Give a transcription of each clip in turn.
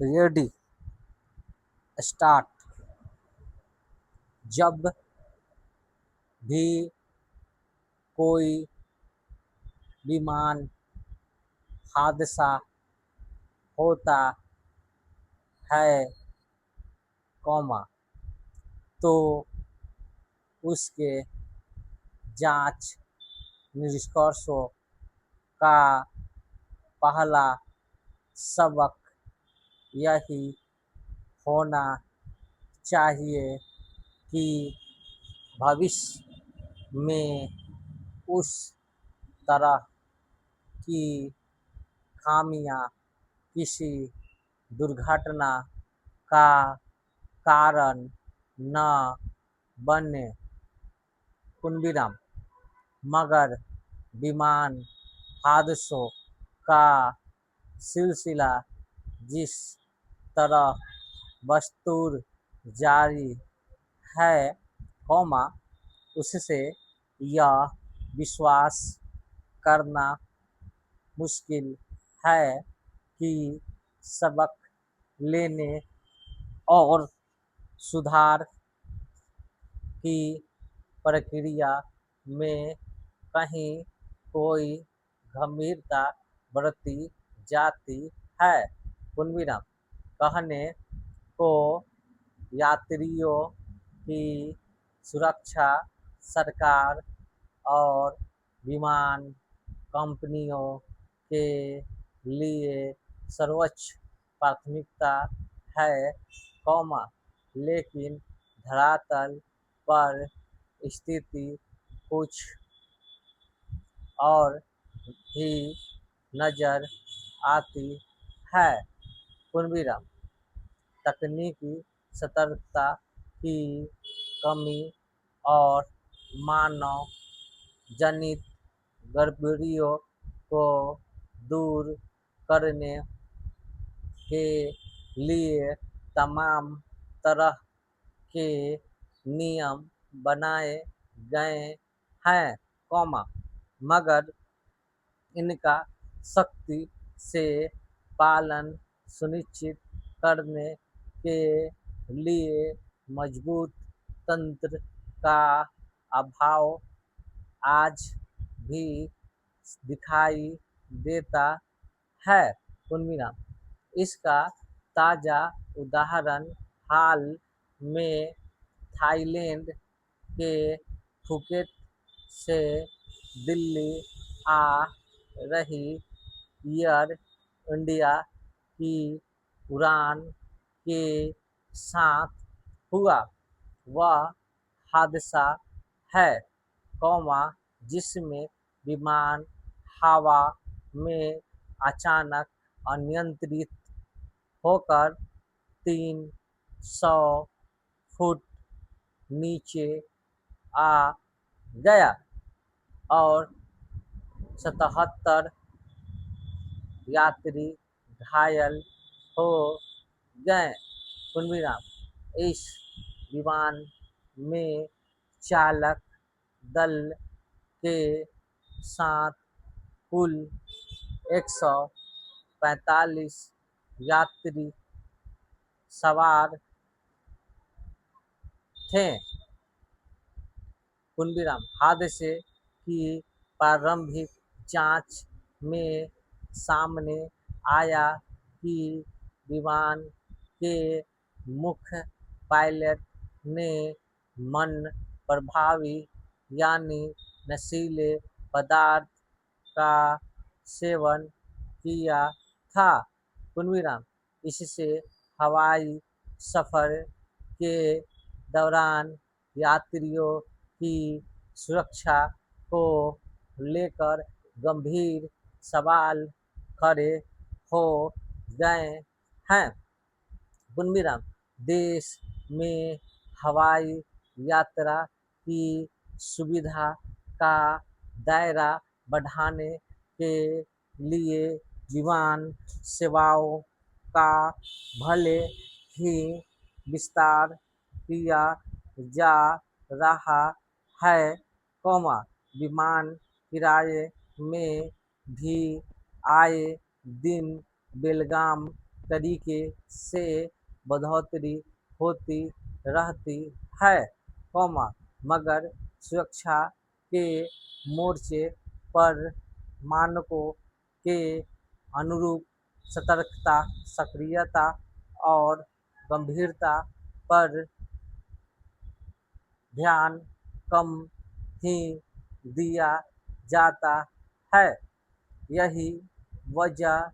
Ready start. जब भी कोई विमान हादसा होता है, कॉमा, तो उसके जांच निष्कर्षों का पहला सबक यही होना चाहिए कि भविष्य में उस तरह की खामियां किसी दुर्घटना का कारण न बने। कुंभीराम, मगर विमान हादसों का सिलसिला जिस तरह बदस्तूर जारी है, कौमा, उससे यह विश्वास करना मुश्किल है कि सबक लेने और सुधार की प्रक्रिया में कहीं कोई गंभीरता बरती जाती है। कुंभीराम, कहने को यात्रियों की सुरक्षा सरकार और विमान कंपनियों के लिए सर्वोच्च प्राथमिकता है, कौमा, लेकिन धरातल पर स्थिति कुछ और ही नजर आती है। कुंभीराम, तकनीकी सतर्कता की कमी और मानव जनित गड़बड़ियों को दूर करने के लिए तमाम तरह के नियम बनाए गए हैं, कौमा, मगर इनका सख्ती से पालन सुनिश्चित करने के लिए मजबूत तंत्र का अभाव आज भी दिखाई देता है। उर्मिला, इसका ताज़ा उदाहरण हाल में थाईलैंड के फुकेट से दिल्ली आ रही एयर इंडिया की उड़ान के साथ हुआ। वह हादसा है, कौमा, जिसमें विमान हवा में अचानक अनियंत्रित होकर 300 फुट नीचे आ गया और 77 यात्री घायल हो गए। कुंभीराम, इस विमान में चालक दल के साथ कुल 145 यात्री सवार थे। कुंभीराम, हादसे की प्रारंभिक जांच में सामने आया कि विमान के मुख्य पायलट ने मन प्रभावी यानी नशीले पदार्थ का सेवन किया था। कुंभीराम, इससे हवाई सफर के दौरान यात्रियों की सुरक्षा को लेकर गंभीर सवाल खड़े हो गए हैं। कुंभीराम, देश में हवाई यात्रा की सुविधा का दायरा बढ़ाने के लिए विमान सेवाओं का भले ही विस्तार किया जा रहा है, कौमा, विमान किराए में भी आए दिन बेलगाम तरीके से बढ़ोतरी होती रहती है, मगर सुरक्षा के मोर्चे पर मानकों के अनुरूप सतर्कता, सक्रियता और गंभीरता पर ध्यान कम ही दिया जाता है। यही वजह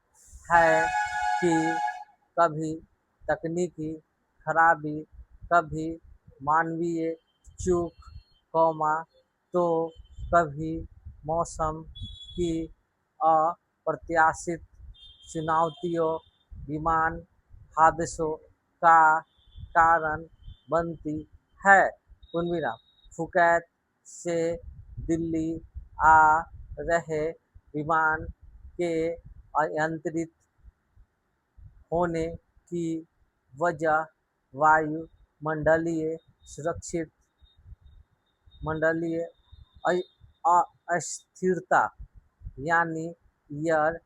है कि कभी तकनीकी खराबी, कभी मानवीय चूक, तो कभी मौसम की अप्रत्याशित चुनौतियों विमान हादसों का कारण बनती है। पूर्णविराम फुकैत से दिल्ली आ रहे विमान के अनियंत्रित होने की वजह वायुमंडलीय सुरक्षित मंडलीय अस्थिरता यानी एयर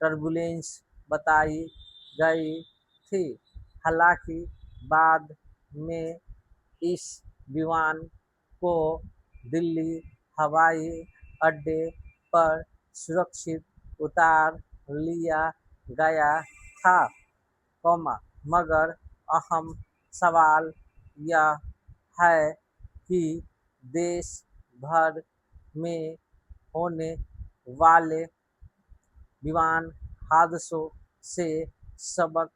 टर्बुलेंस बताई गई थी। हालांकि बाद में इस विमान को दिल्ली हवाई अड्डे पर सुरक्षित उतार लिया गया था, मगर अहम सवाल यह है कि देश भर में होने वाले विमान हादसों से सबक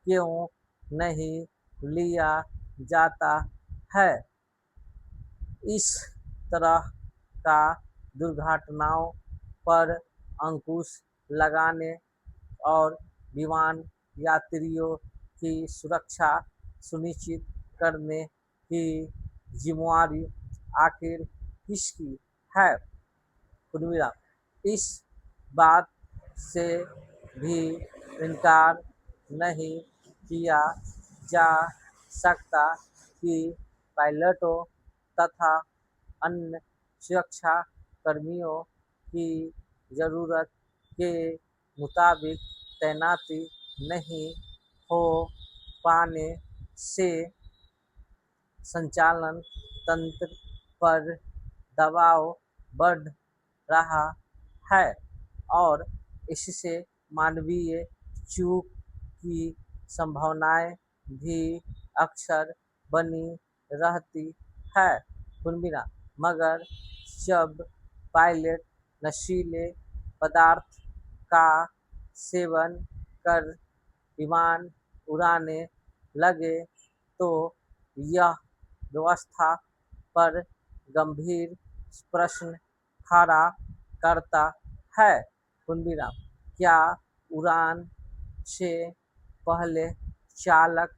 क्यों नहीं लिया जाता है। इस तरह का दुर्घटनाओं पर अंकुश लगाने और विमान यात्रियों की सुरक्षा सुनिश्चित करने की जिम्मेदारी आखिर किसकी है? पूर्णविराम इस बात से भी इनकार नहीं किया जा सकता कि पायलटों तथा अन्य सुरक्षा कर्मियों की ज़रूरत के मुताबिक तैनाती नहीं हो पाने से संचालन तंत्र पर दबाव बढ़ रहा है और इससे मानवीय चूक की संभावनाएं भी अक्सर बनी रहती है। पूर्णविराम मगर जब पायलट नशीले पदार्थ का सेवन कर विमान उड़ाने लगे तो यह व्यवस्था पर गंभीर प्रश्न खड़ा करता है। पूर्णविराम क्या उड़ान से पहले चालक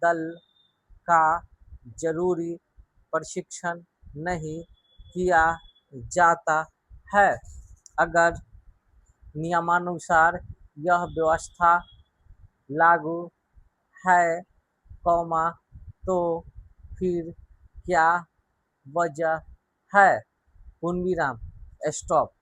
दल का जरूरी प्रशिक्षण नहीं किया जाता है? अगर नियमानुसार यह व्यवस्था लागू है, तो फिर क्या वजह है? पूर्णविराम स्टॉप।